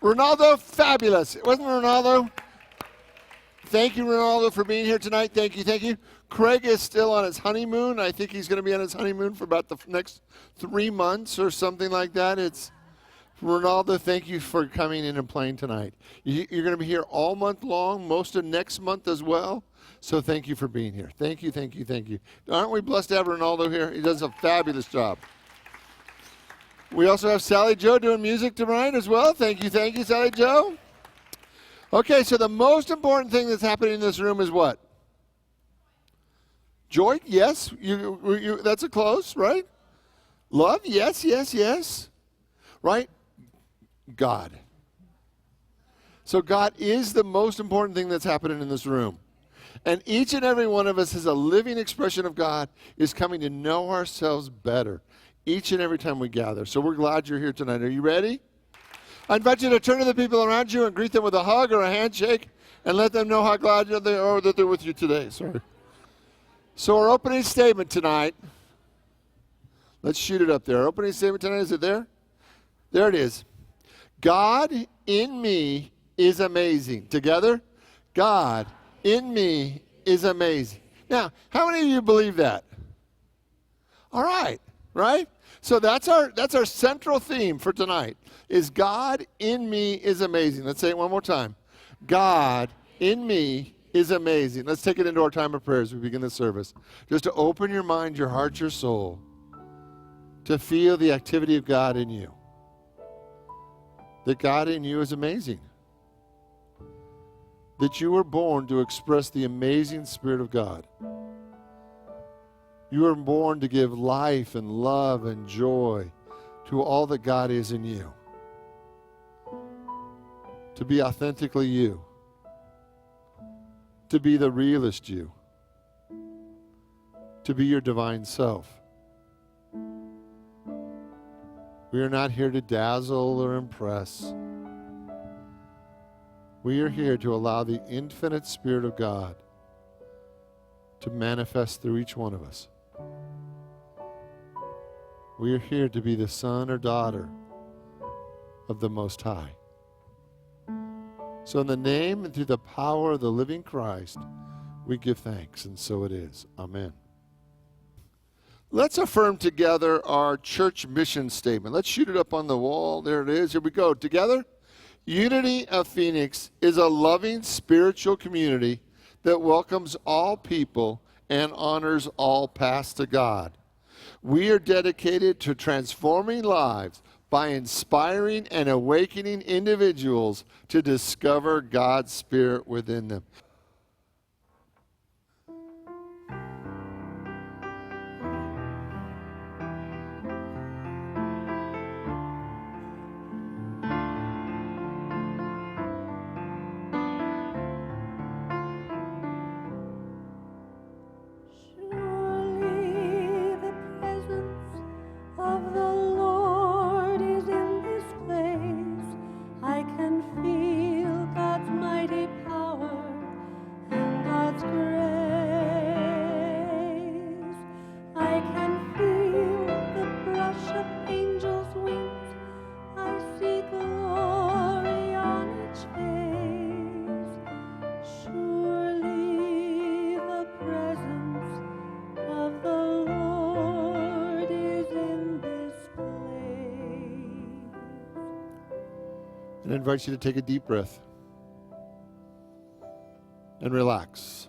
Ronaldo, fabulous. Wasn't Ronaldo? Thank you, Ronaldo, for being here tonight. Thank you, thank you. Craig is still on his honeymoon. I think he's going to be on his honeymoon for about the next 3 months or something like that. It's Ronaldo, thank you for coming in and playing tonight. You're going to be here all month long, most of next month as well. So thank you for being here. Thank you, thank you, thank you. Aren't we blessed to have Ronaldo here? He does a fabulous job. We also have Sally Joe doing music tonight as well. Thank you, Sally Joe. Okay, so the most important thing that's happening in this room is what? Joy? Yes. That's a close, right? Love? Yes, yes, yes. Right? God. So God is the most important thing that's happening in this room. And each and every one of us is a living expression of God, is coming to know ourselves better each and every time we gather. So we're glad you're here tonight. Are you ready? I invite you to turn to the people around you and greet them with a hug or a handshake and let them know how glad they are that they're with you today. Sorry. So our opening statement tonight, let's shoot it up there. Our opening statement tonight, is it there? There it is. God in me is amazing. Together, God in me is amazing. Now, how many of you believe that? All right, right? So that's our central theme for tonight, is God in me is amazing. Let's say it one more time. God in me is amazing. Let's take it into our time of prayer as we begin the service. Just to open your mind, your heart, your soul, to feel the activity of God in you. That God in you is amazing. That you were born to express the amazing Spirit of God. You were born to give life and love and joy to all that God is in you. To be authentically you. To be the realest you. To be your divine self. We are not here to dazzle or impress. We are here to allow the infinite Spirit of God to manifest through each one of us. We are here to be the son or daughter of the Most High. So in the name and through the power of the living Christ, we give thanks, and so it is. Amen. Let's affirm together our church mission statement. Let's shoot it up on the wall. There it is. Here we go. Together, Unity of Phoenix is a loving spiritual community that welcomes all people and honors all paths to God. We are dedicated to transforming lives by inspiring and awakening individuals to discover God's Spirit within them. And I invite you to take a deep breath and relax.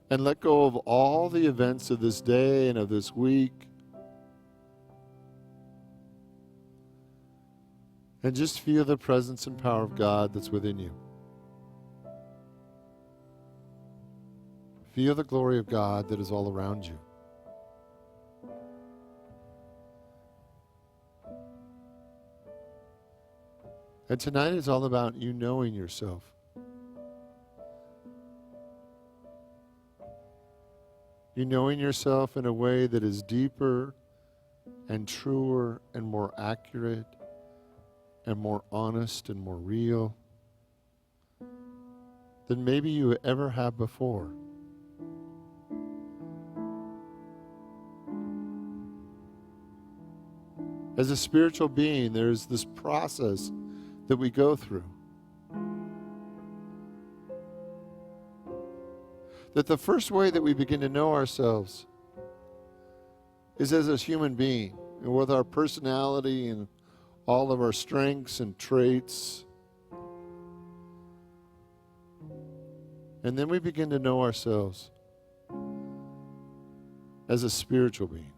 And let go of all the events of this day and of this week. And just feel the presence and power of God that's within you. Feel the glory of God that is all around you. And tonight is all about you knowing yourself. You knowing yourself in a way that is deeper and truer and more accurate and more honest and more real than maybe you ever have before. As a spiritual being, there's this process that we go through. That the first way that we begin to know ourselves is as a human being, and with our personality and all of our strengths and traits. And then we begin to know ourselves as a spiritual being,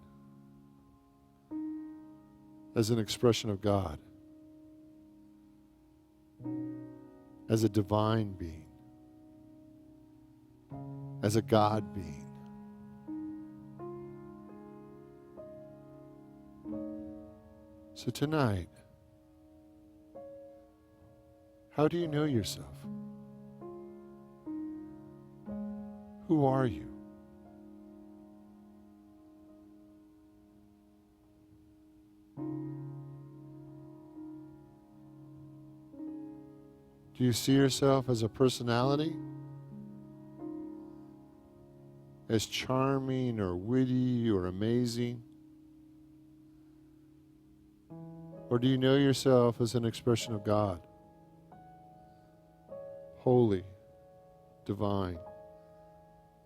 as an expression of God, as a divine being, as a God being. So tonight, how do you know yourself? Who are you? Do you see yourself as a personality? As charming or witty or amazing? Or do you know yourself as an expression of God? Holy, divine,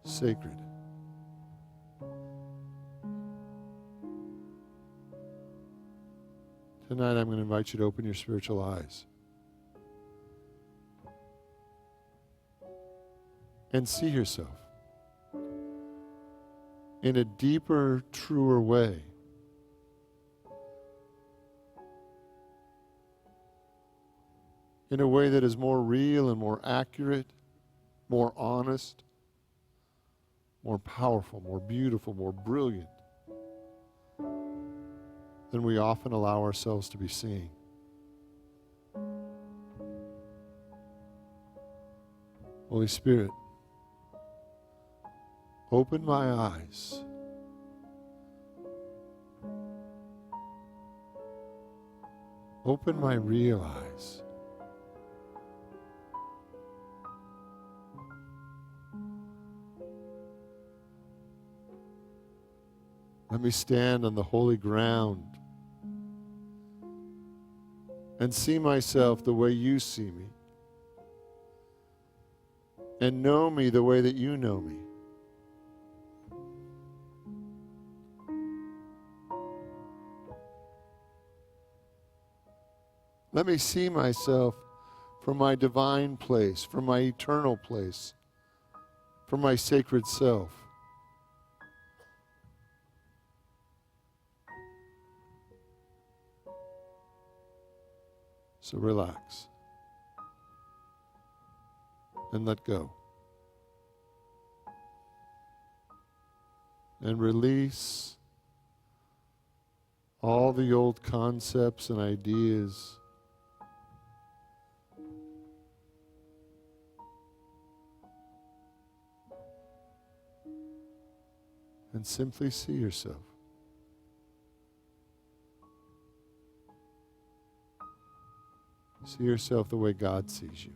sacred. Tonight I'm going to invite you to open your spiritual eyes and see yourself in a deeper, truer way. In a way that is more real and more accurate, more honest, more powerful, more beautiful, more brilliant than we often allow ourselves to be seeing. Holy Spirit, open my eyes. Open my real eyes. Let me stand on the holy ground and see myself the way you see me, and know me the way that you know me. Let me see myself from my divine place, from my eternal place, from my sacred self. So relax and let go. And release all the old concepts and ideas. And simply see yourself. See yourself the way God sees you.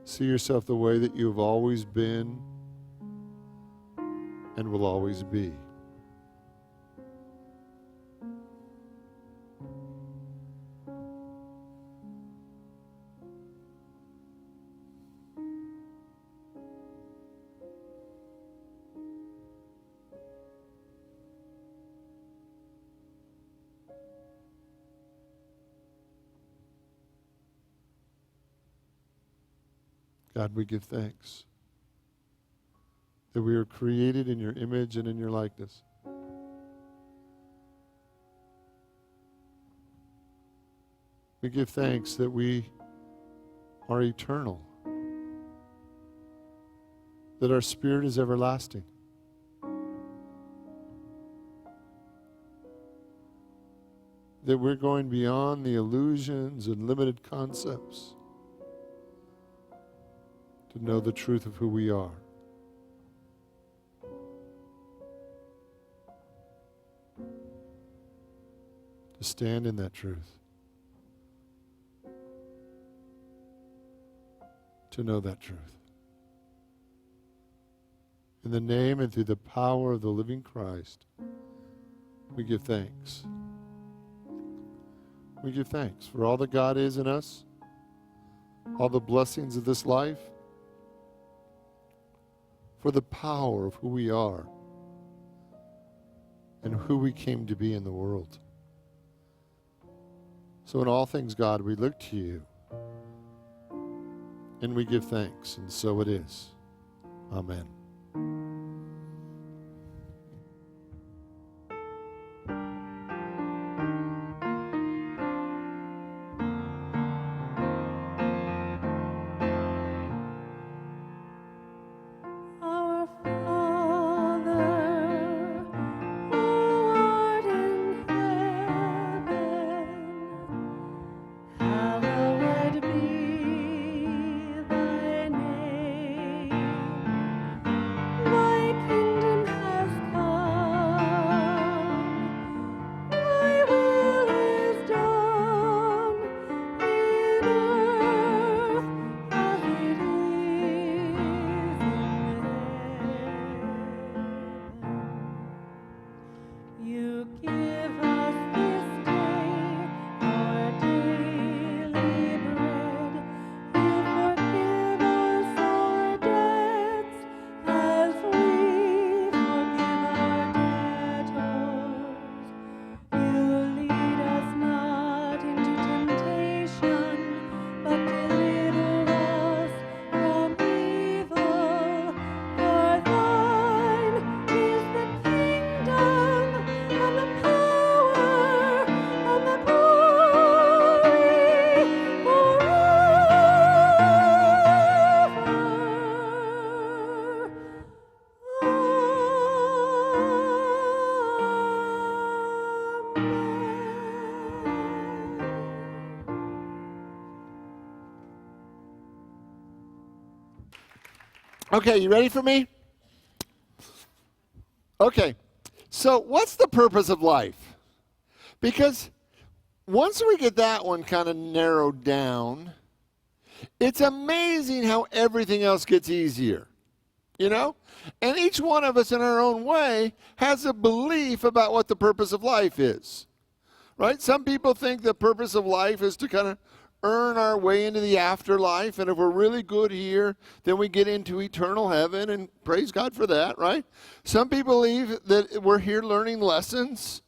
See yourself the way that you've always been and will always be. God, we give thanks that we are created in your image and in your likeness. We give thanks that we are eternal, that our spirit is everlasting. That we're going beyond the illusions and limited concepts to know the truth of who we are. To stand in that truth. To know that truth. In the name and through the power of the living Christ, we give thanks. We give thanks for all that God is in us, all the blessings of this life, for the power of who we are and who we came to be in the world. So in all things, God, we look to you and we give thanks, and so it is. Amen. Our Father, who art in heaven, hallowed be thy name. Thy kingdom has come. Thy will is done in earth as it is in heaven. You give us this day our daily bread. You forgive us our debts as we forgive our debtors. You lead us not into temptation, but deliver us from evil. For thine is the kingdom and the power and the glory forever. Okay, you ready for me? Okay, so what's the purpose of life? Because once we get that one kind of narrowed down, it's amazing how everything else gets easier, you know? And each one of us in our own way has a belief about what the purpose of life is, right? Some people think the purpose of life is to kind of earn our way into the afterlife, and if we're really good here, then we get into eternal heaven, and praise God for that, right? Some people believe that we're here learning lessons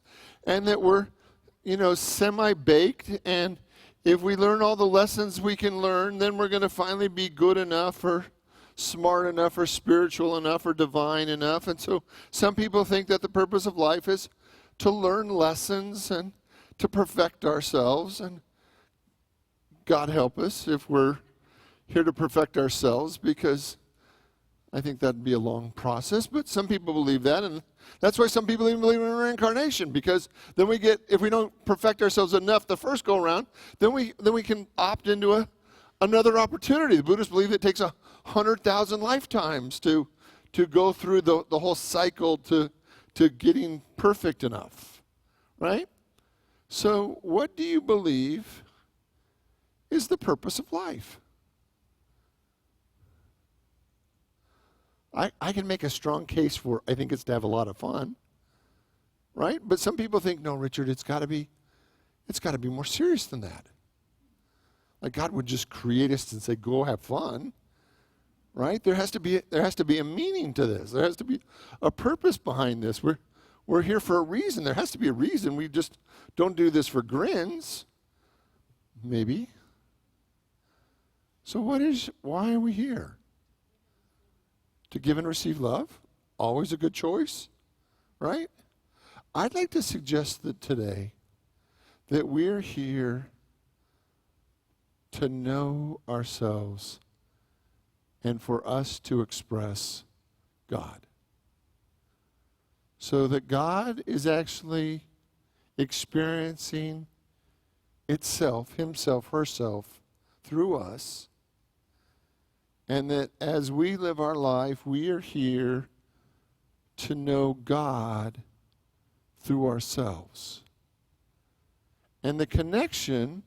and that we're, semi-baked, and if we learn all the lessons we can learn, then we're going to finally be good enough or smart enough or spiritual enough or divine enough. And so some people think that the purpose of life is to learn lessons and to perfect ourselves, and God help us if we're here to perfect ourselves, because I think that'd be a long process. But some people believe that, and that's why some people even believe in reincarnation, because then if we don't perfect ourselves enough the first go around, then we can opt into another opportunity. The Buddhists believe it takes 100,000 lifetimes to go through the whole cycle to getting perfect enough, right? So what do you believe is the purpose of life? I can make a strong case for, I think it's to have a lot of fun, right? But some people think, no, Richard, it's got to be more serious than that. Like God would just create us and say, go have fun, right? There has to be a meaning to this. There has to be a purpose behind this. We're here for a reason. There has to be a reason. We just don't do this for grins, maybe. So why are we here? To give and receive love? Always a good choice, right? I'd like to suggest that today that we're here to know ourselves and for us to express God. So that God is actually experiencing itself, himself, herself, through us. And that as we live our life, we are here to know God through ourselves. And the connection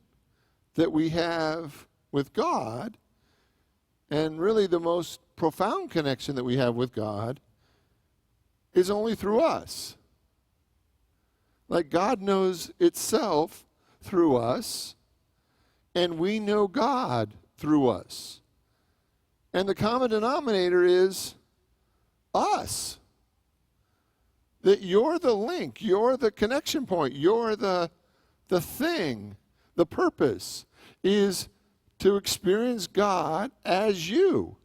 that we have with God, and really the most profound connection that we have with God, is only through us. Like God knows itself through us, and we know God through us. And the common denominator is us. That you're the link, you're the connection point, you're the thing, the purpose is to experience God as you.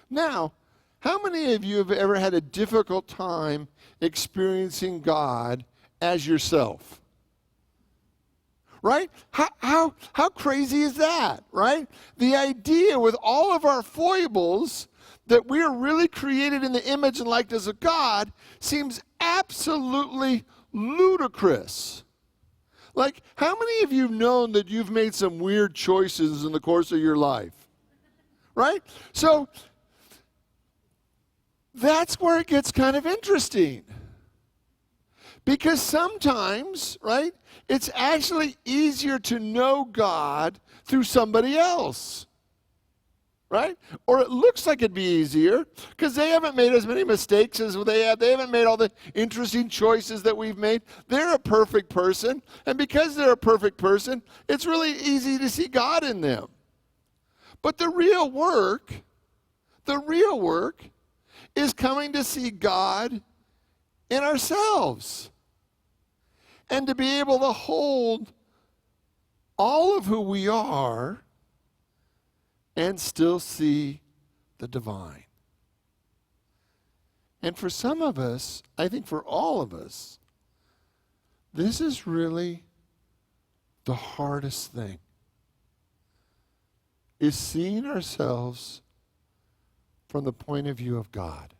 Now, how many of you have ever had a difficult time experiencing God as yourself? Right? How crazy is that, right? The idea with all of our foibles that we are really created in the image and likeness of God seems absolutely ludicrous. Like, how many of you have known that you've made some weird choices in the course of your life? Right? So, that's where it gets kind of interesting. Because sometimes, right, it's actually easier to know God through somebody else. Right? Or it looks like it'd be easier because they haven't made as many mistakes as they have. They haven't made all the interesting choices that we've made. They're a perfect person. And because they're a perfect person, it's really easy to see God in them. But the real work is coming to see God in ourselves. And to be able to hold all of who we are and still see the divine. And for some of us, I think for all of us, this is really the hardest thing, is seeing ourselves from the point of view of God.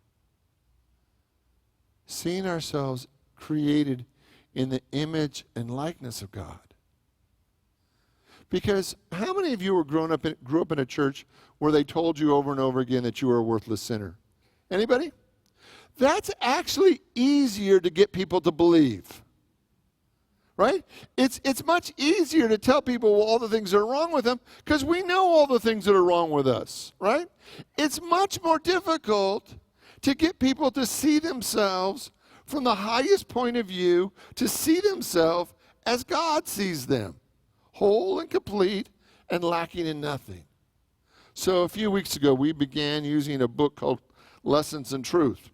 Seeing ourselves created in the image and likeness of God. Because how many of you grew up in a church where they told you over and over again that you were a worthless sinner? Anybody? That's actually easier to get people to believe. Right? It's much easier to tell people all the things that are wrong with them because we know all the things that are wrong with us. Right? It's much more difficult to get people to see themselves from the highest point of view, to see themselves as God sees them. Whole and complete and lacking in nothing. So a few weeks ago, we began using a book called Lessons in Truth.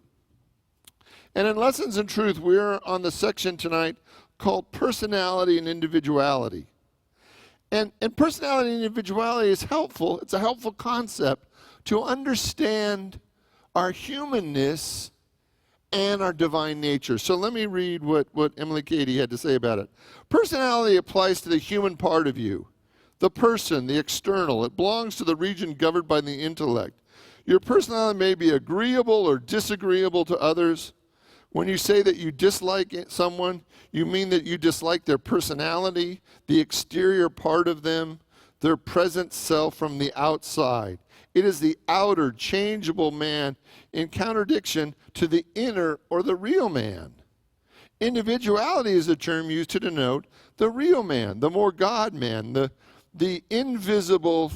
And in Lessons in Truth, we're on the section tonight called Personality and Individuality. And personality and individuality is helpful. It's a helpful concept to understand our humanness and our divine nature. So let me read what Emily Cady had to say about it. Personality applies to the human part of you, the person, the external. It belongs to the region governed by the intellect. Your personality may be agreeable or disagreeable to others. When you say that you dislike someone, you mean that you dislike their personality, the exterior part of them, their present self from the outside. It is the outer, changeable man in contradiction to the inner or the real man. Individuality is a term used to denote the real man, the more God man, the invisible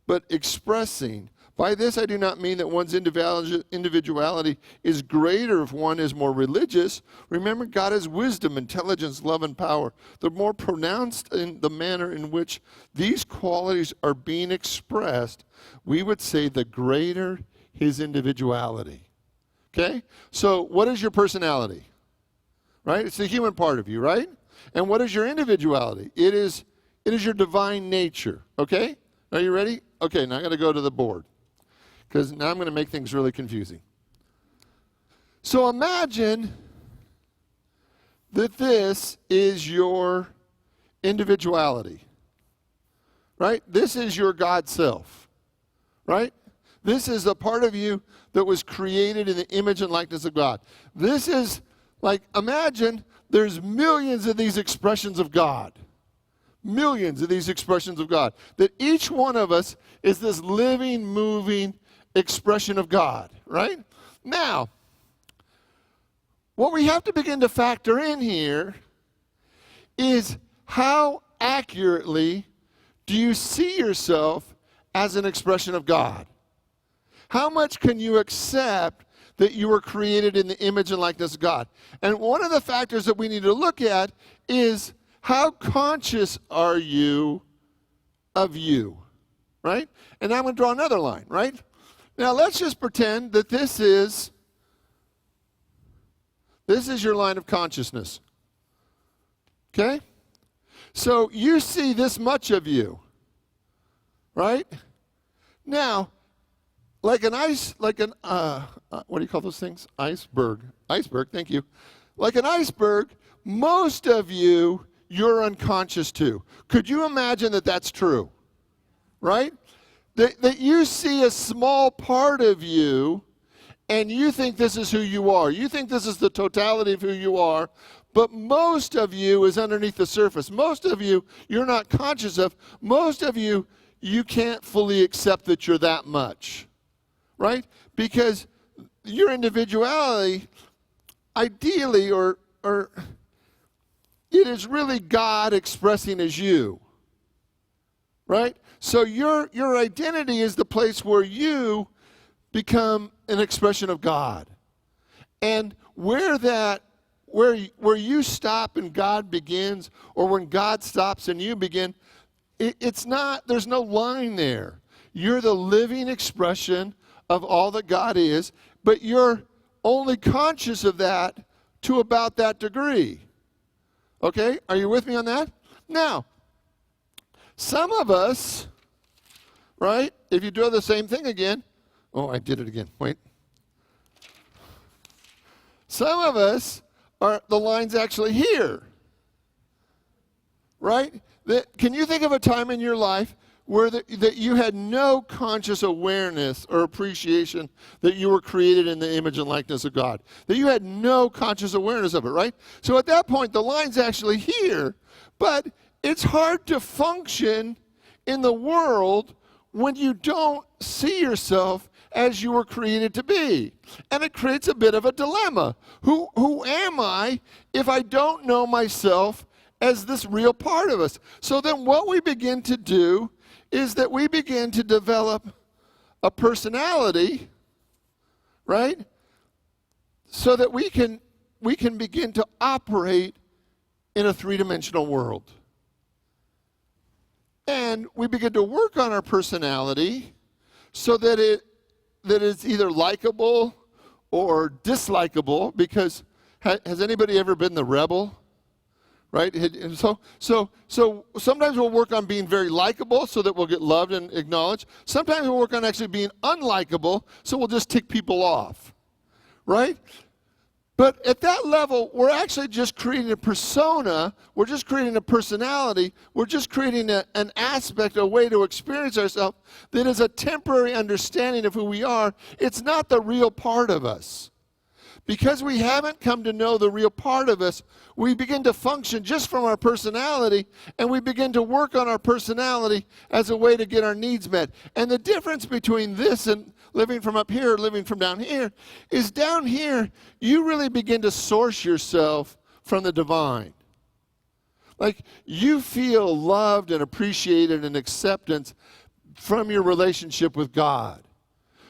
but expressing. By this I do not mean that one's individuality is greater if one is more religious. Remember, God has wisdom, intelligence, love, and power. The more pronounced in the manner in which these qualities are being expressed, we would say the greater his individuality. Okay? So what is your personality? Right? It's the human part of you, right? And what is your individuality? It is your divine nature. Okay? Are you ready? Okay, now I'm going to go to the board, because now I'm going to make things really confusing. So imagine that this is your individuality, right? This is your God self, right? This is a part of you that was created in the image and likeness of God. This is like, imagine there's millions of these expressions of God. Millions of these expressions of God. That each one of us is this living, moving expression of God, right? Now, what we have to begin to factor in here is how accurately do you see yourself as an expression of God? How much can you accept that you were created in the image and likeness of God? And one of the factors that we need to look at is How conscious are you of you? Right? And now I'm going to draw another line, right? Now let's just pretend that this is your line of consciousness. Okay? So you see this much of you. Right? Now, what do you call those things? Iceberg, thank you. Like an iceberg, most of you, you're unconscious to. Could you imagine that that's true? Right? That you see a small part of you, and you think this is who you are. You think this is the totality of who you are, but most of you is underneath the surface. Most of you, you're not conscious of. Most of you, you can't fully accept that you're that much, right? Because your individuality, ideally, or it is really God expressing as you, right? So your identity is the place where you become an expression of God. And where you stop and God begins, or when God stops and you begin, there's no line there. You're the living expression of all that God is, but you're only conscious of that to about that degree. Okay? Are you with me on that? Now, some of us, right, if you do the same thing again, oh, I did it again. Wait. Some of us the line's actually here. Right? Can you think of a time in your life where that you had no conscious awareness or appreciation that you were created in the image and likeness of God? That you had no conscious awareness of it, right? So at that point, the line's actually here, but it's hard to function in the world when you don't see yourself as you were created to be. And it creates a bit of a dilemma. Who am I if I don't know myself as this real part of us? So then what we begin to do is that we begin to develop a personality, right? So that we can begin to operate in a three-dimensional world. And we begin to work on our personality so that it's either likable or dislikable, because has anybody ever been the rebel? Right? And so sometimes we'll work on being very likable so that we'll get loved and acknowledged. Sometimes we'll work on actually being unlikable so we'll just tick people off. Right? But at that level, we're actually just creating a persona. We're just creating a personality. We're just creating an aspect, a way to experience ourselves that is a temporary understanding of who we are. It's not the real part of us. Because we haven't come to know the real part of us, we begin to function just from our personality, and we begin to work on our personality as a way to get our needs met. And the difference between this and living from up here, living from down here, is down here, you really begin to source yourself from the divine. Like, you feel loved and appreciated and acceptance from your relationship with God.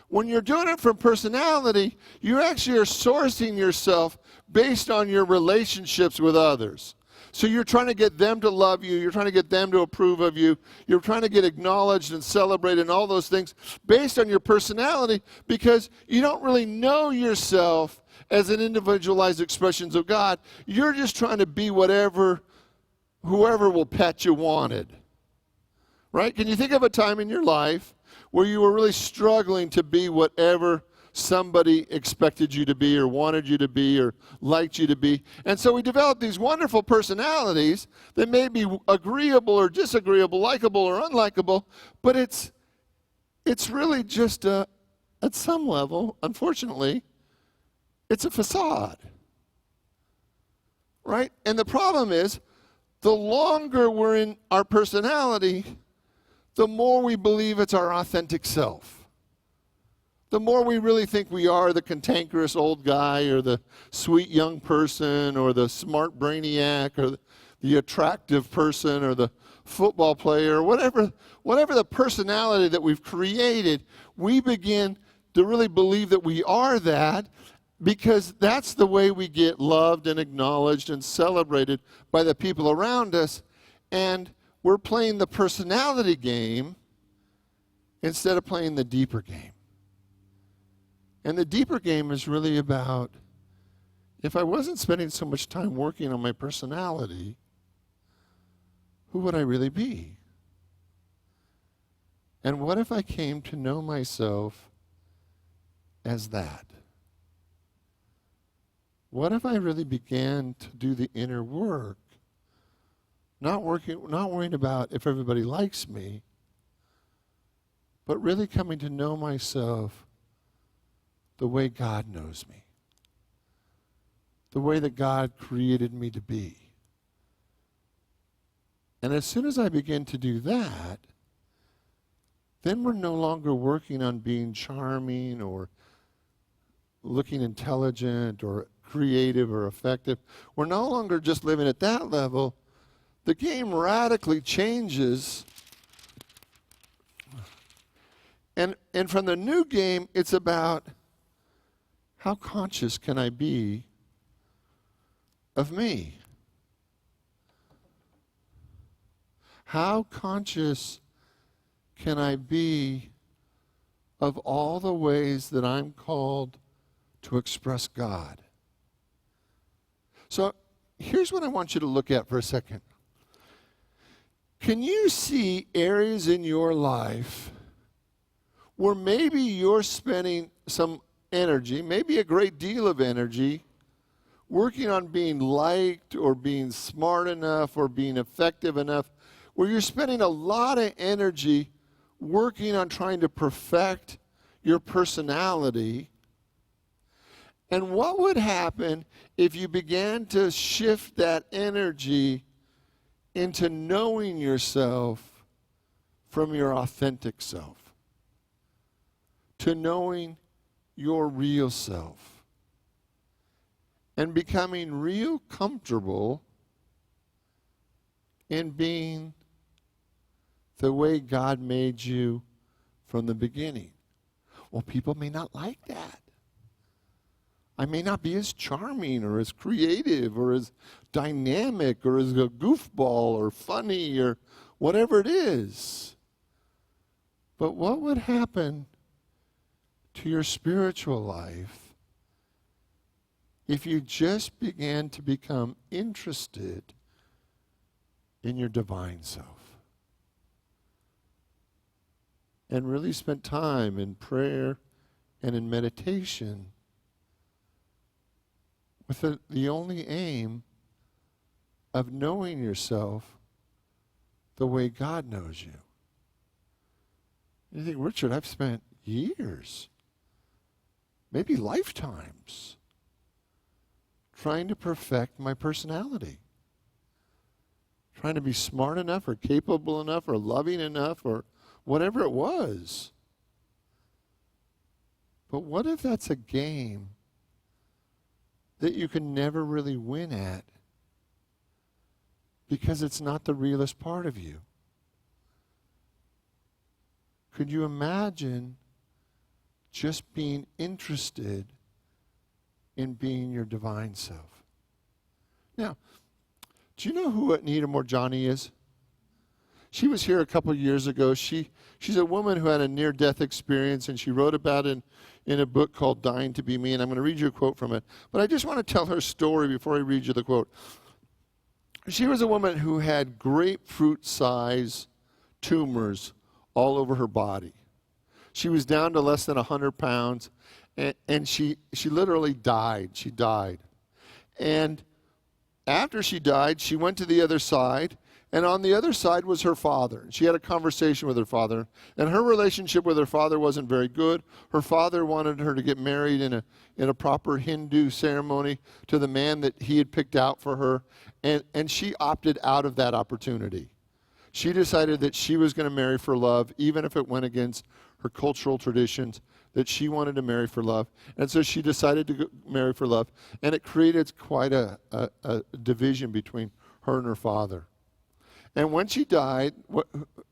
When you're doing it from personality, you actually are sourcing yourself based on your relationships with others. So you're trying to get them to love you. You're trying to get them to approve of you. You're trying to get acknowledged and celebrated and all those things based on your personality, because you don't really know yourself as an individualized expressions of God. You're just trying to be whoever will pet you wanted. Right? Can you think of a time in your life where you were really struggling to be whatever somebody expected you to be or wanted you to be or liked you to be? And so we develop these wonderful personalities that may be agreeable or disagreeable, likable or unlikable, but it's really just at some level, unfortunately, it's a facade. Right? And the problem is, the longer we're in our personality, the more we believe it's our authentic self. The more we really think we are the cantankerous old guy or the sweet young person or the smart brainiac or the attractive person or the football player, whatever the personality that we've created, we begin to really believe that we are that, because that's the way we get loved and acknowledged and celebrated by the people around us. And we're playing the personality game instead of playing the deeper game. And the deeper game is really about, if I wasn't spending so much time working on my personality, who would I really be? And what if I came to know myself as that? What if I really began to do the inner work, not worrying about if everybody likes me, but really coming to know myself the way God knows me, the way that God created me to be. And as soon as I begin to do that, then we're no longer working on being charming or looking intelligent or creative or effective. We're no longer just living at that level. The game radically changes. And from the new game, it's about how conscious can I be of me? How conscious can I be of all the ways that I'm called to express God? So here's what I want you to look at for a second. Can you see areas in your life where maybe you're spending some energy, maybe a great deal of energy, working on being liked or being smart enough or being effective enough, where you're spending a lot of energy working on trying to perfect your personality? And what would happen if you began to shift that energy into knowing yourself from your authentic self, to knowing your real self, and becoming real comfortable in being the way God made you from the beginning? Well, people may not like that. I may not be as charming or as creative or as dynamic or as a goofball or funny or whatever it is. But what would happen to your spiritual life if you just began to become interested in your divine self and really spent time in prayer and in meditation with the only aim of knowing yourself the way God knows you? You think, Richard, I've spent years, maybe lifetimes, trying to perfect my personality, trying to be smart enough or capable enough or loving enough or whatever it was. But what if that's a game that you can never really win at because it's not the realest part of you? Could you imagine just being interested in being your divine self? Now, do you know who Anita Morjani is? She was here a couple years ago. She's a woman who had a near-death experience, and she wrote about it in a book called Dying to Be Me, and I'm going to read you a quote from it. But I just want to tell her story before I read you the quote. She was a woman who had grapefruit-size tumors all over her body. She was down to less than 100 pounds, and she literally died. She died. And after she died, she went to the other side, and on the other side was her father. She had a conversation with her father, and her relationship with her father wasn't very good. Her father wanted her to get married in a proper Hindu ceremony to the man that he had picked out for her, and she opted out of that opportunity. She decided that she was going to marry for love, even if it went against her cultural traditions, that she wanted to marry for love. And so she decided to marry for love, and it created quite a division between her and her father. And when she died,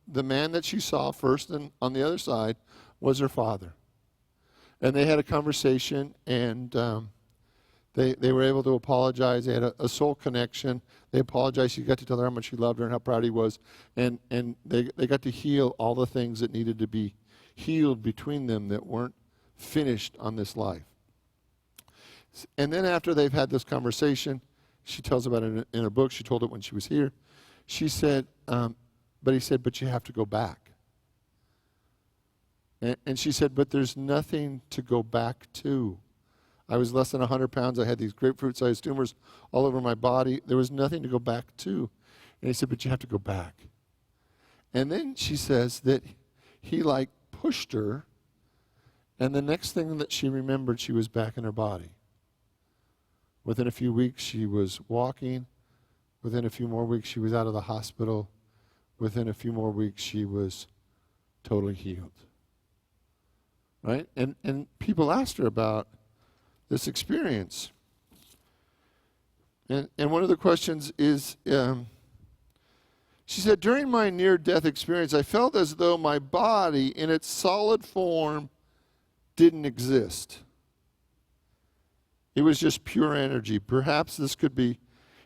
the man that she saw first and on the other side was her father. And they had a conversation, and they were able to apologize. They had a soul connection. They apologized. He got to tell her how much he loved her and how proud he was. And they got to heal all the things that needed to be healed between them that weren't finished on this life. And then after they've had this conversation, she tells about it in her book. She told it when she was here. She said, but he said, but you have to go back. And she said, but there's nothing to go back to. I was less than 100 pounds. I had these grapefruit-sized tumors all over my body. There was nothing to go back to. And he said, but you have to go back. And then she says that he like pushed her, and the next thing that she remembered, she was back in her body. Within a few weeks, she was walking. Within a few more weeks, she was out of the hospital. Within a few more weeks, she was totally healed. Right? And people asked her about this experience. And one of the questions is, she said, during my near-death experience, I felt as though my body in its solid form didn't exist. It was just pure energy. Perhaps this could be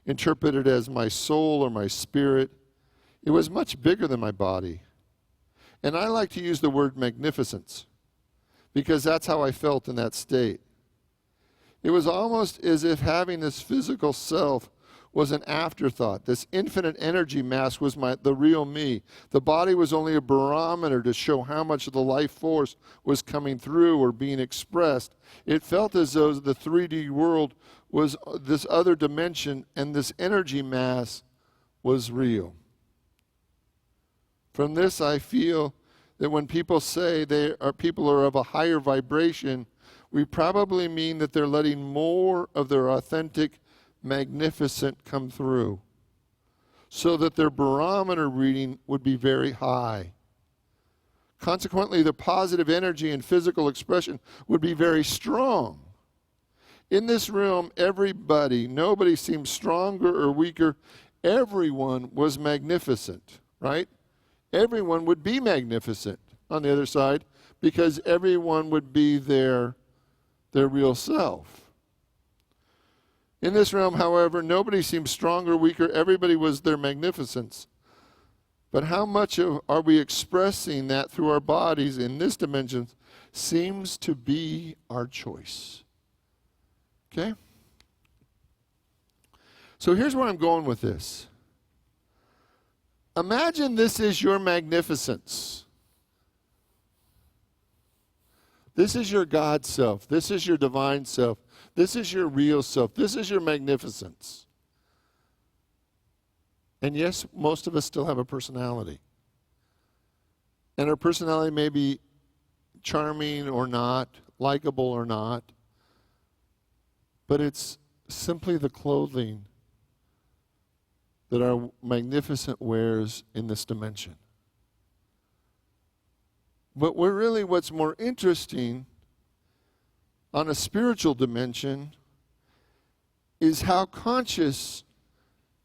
interpreted as my soul or my spirit. It was much bigger than my body. And I like to use the word magnificence because that's how I felt in that state. It was almost as if having this physical self was an afterthought. This infinite energy mass was the real me. The body was only a barometer to show how much of the life force was coming through or being expressed. It felt as though the 3D world was this other dimension and this energy mass was real. From this, I feel that when people say people are of a higher vibration, we probably mean that they're letting more of their authentic magnificent come through, so that their barometer reading would be very high. Consequently, the positive energy and physical expression would be very strong. In this realm, nobody seemed stronger or weaker. Everyone was magnificent, right? Everyone would be magnificent on the other side because everyone would be their real self. In this realm, however, nobody seemed stronger or weaker. Everybody was their magnificence. But how much are we expressing that through our bodies in this dimension seems to be our choice. Okay? So here's where I'm going with this. Imagine this is your magnificence. This is your God self. This is your divine self. This is your real self. This is your magnificence. And yes, most of us still have a personality. And our personality may be charming or not, likable or not, but it's simply the clothing that our magnificent wears in this dimension. But what's more interesting on a spiritual dimension is how conscious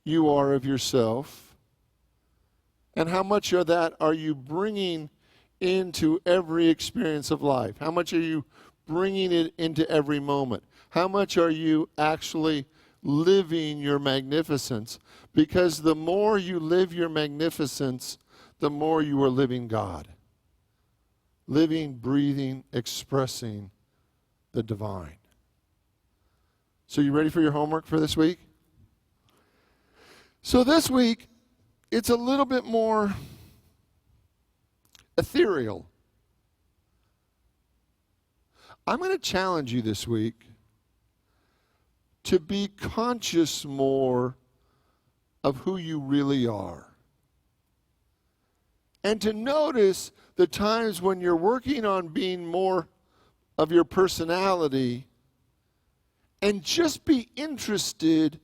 you are of yourself and how much of that are you bringing into every experience of life. How much are you bringing it into every moment? How much are you actually living your magnificence? Because the more you live your magnificence, the more you are living God. Living, breathing, expressing the divine. So you ready for your homework for this week? So this week, it's a little bit more ethereal. I'm going to challenge you this week to be conscious more of who you really are. And to notice the times when you're working on being more of your personality and just be interested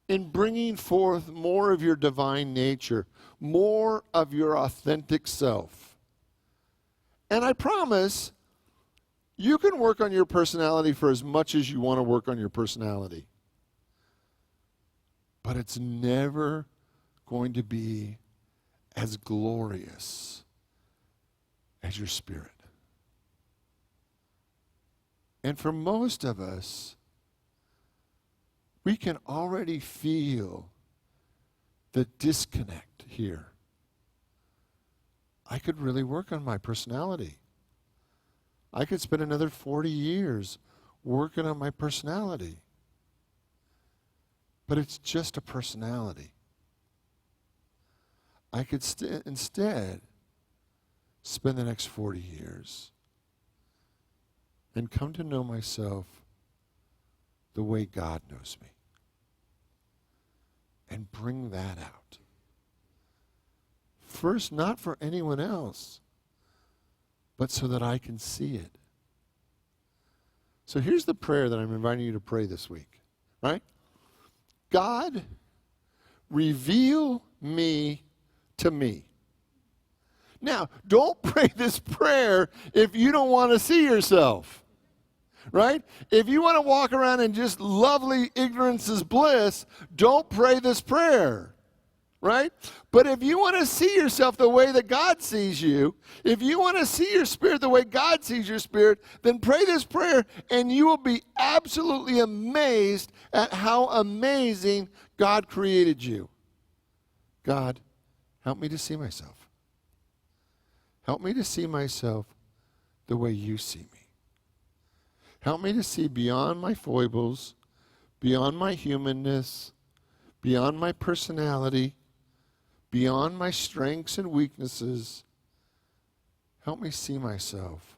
in bringing forth more of your divine nature, more of your authentic self. And I promise you can work on your personality for as much as you want to work on your personality. But it's never going to be as glorious as your spirit. And for most of us, we can already feel the disconnect here. I could really work on my personality. I could spend another 40 years working on my personality. But it's just a personality. I could instead spend the next 40 years and come to know myself the way God knows me. And bring that out. First, not for anyone else, but so that I can see it. So here's the prayer that I'm inviting you to pray this week, right? God, reveal me to me. Now, don't pray this prayer if you don't want to see yourself, right? If you want to walk around in just lovely ignorance is bliss, don't pray this prayer, right? But if you want to see yourself the way that God sees you, if you want to see your spirit the way God sees your spirit, then pray this prayer and you will be absolutely amazed at how amazing God created you. God, help me to see myself. Help me to see myself the way you see me. Help me to see beyond my foibles, beyond my humanness, beyond my personality, beyond my strengths and weaknesses. Help me see myself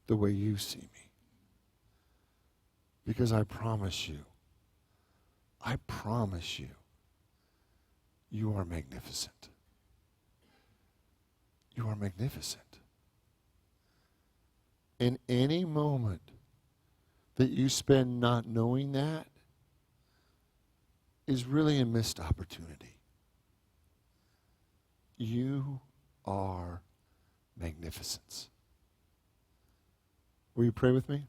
the way you see me. Because I promise you, you are magnificent. You are magnificent. In any moment that you spend not knowing that is really a missed opportunity. You are magnificence. Will you pray with me?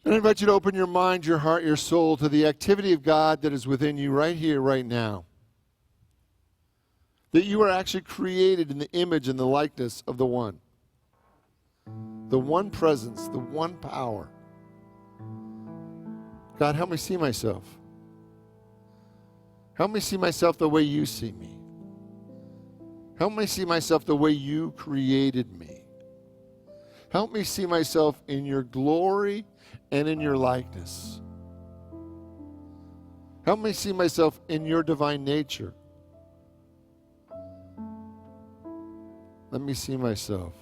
And I invite you to open your mind, your heart, your soul to the activity of God that is within you right here, right now. That you are actually created in the image and the likeness of the one. The one presence, the one power. God, help me see myself. Help me see myself the way you see me. Help me see myself the way you created me. Help me see myself in your glory and in your likeness. Help me see myself in your divine nature. Let me see myself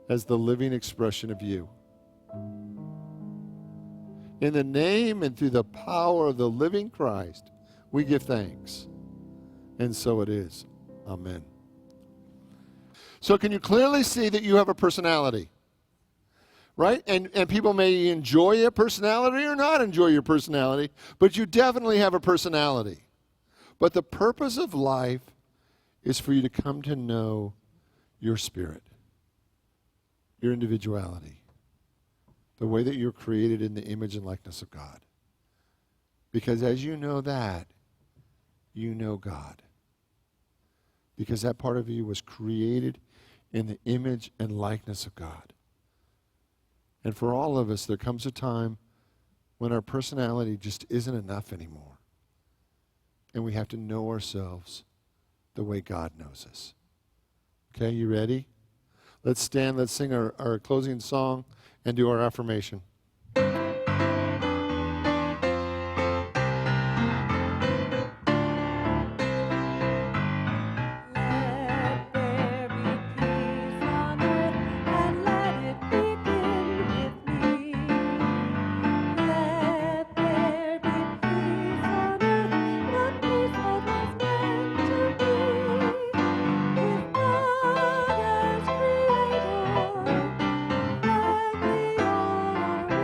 as the living expression of you. In the name and through the power of the living Christ, we give thanks. And so it is. Amen. So can you clearly see that you have a personality? Right? And people may enjoy your personality or not enjoy your personality, but you definitely have a personality. But the purpose of life is for you to come to know your spirit, your individuality, the way that you're created in the image and likeness of God. Because as you know that, you know God. Because that part of you was created in the image and likeness of God. And for all of us, there comes a time when our personality just isn't enough anymore. And we have to know ourselves the way God knows us. Okay, you ready? Let's stand, let's sing our closing song and do our affirmation. Let there be peace on earth, and let it begin with me. Let there be peace on earth, the peace that was meant to be. With God as Creator, that we all are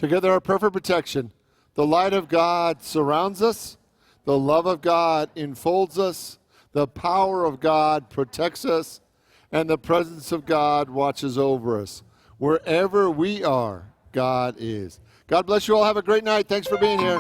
Together our perfect protection. The light of God surrounds us. The love of God enfolds us. The power of God protects us. And the presence of God watches over us. Wherever we are, God is. God bless you all. Have a great night. Thanks for being here.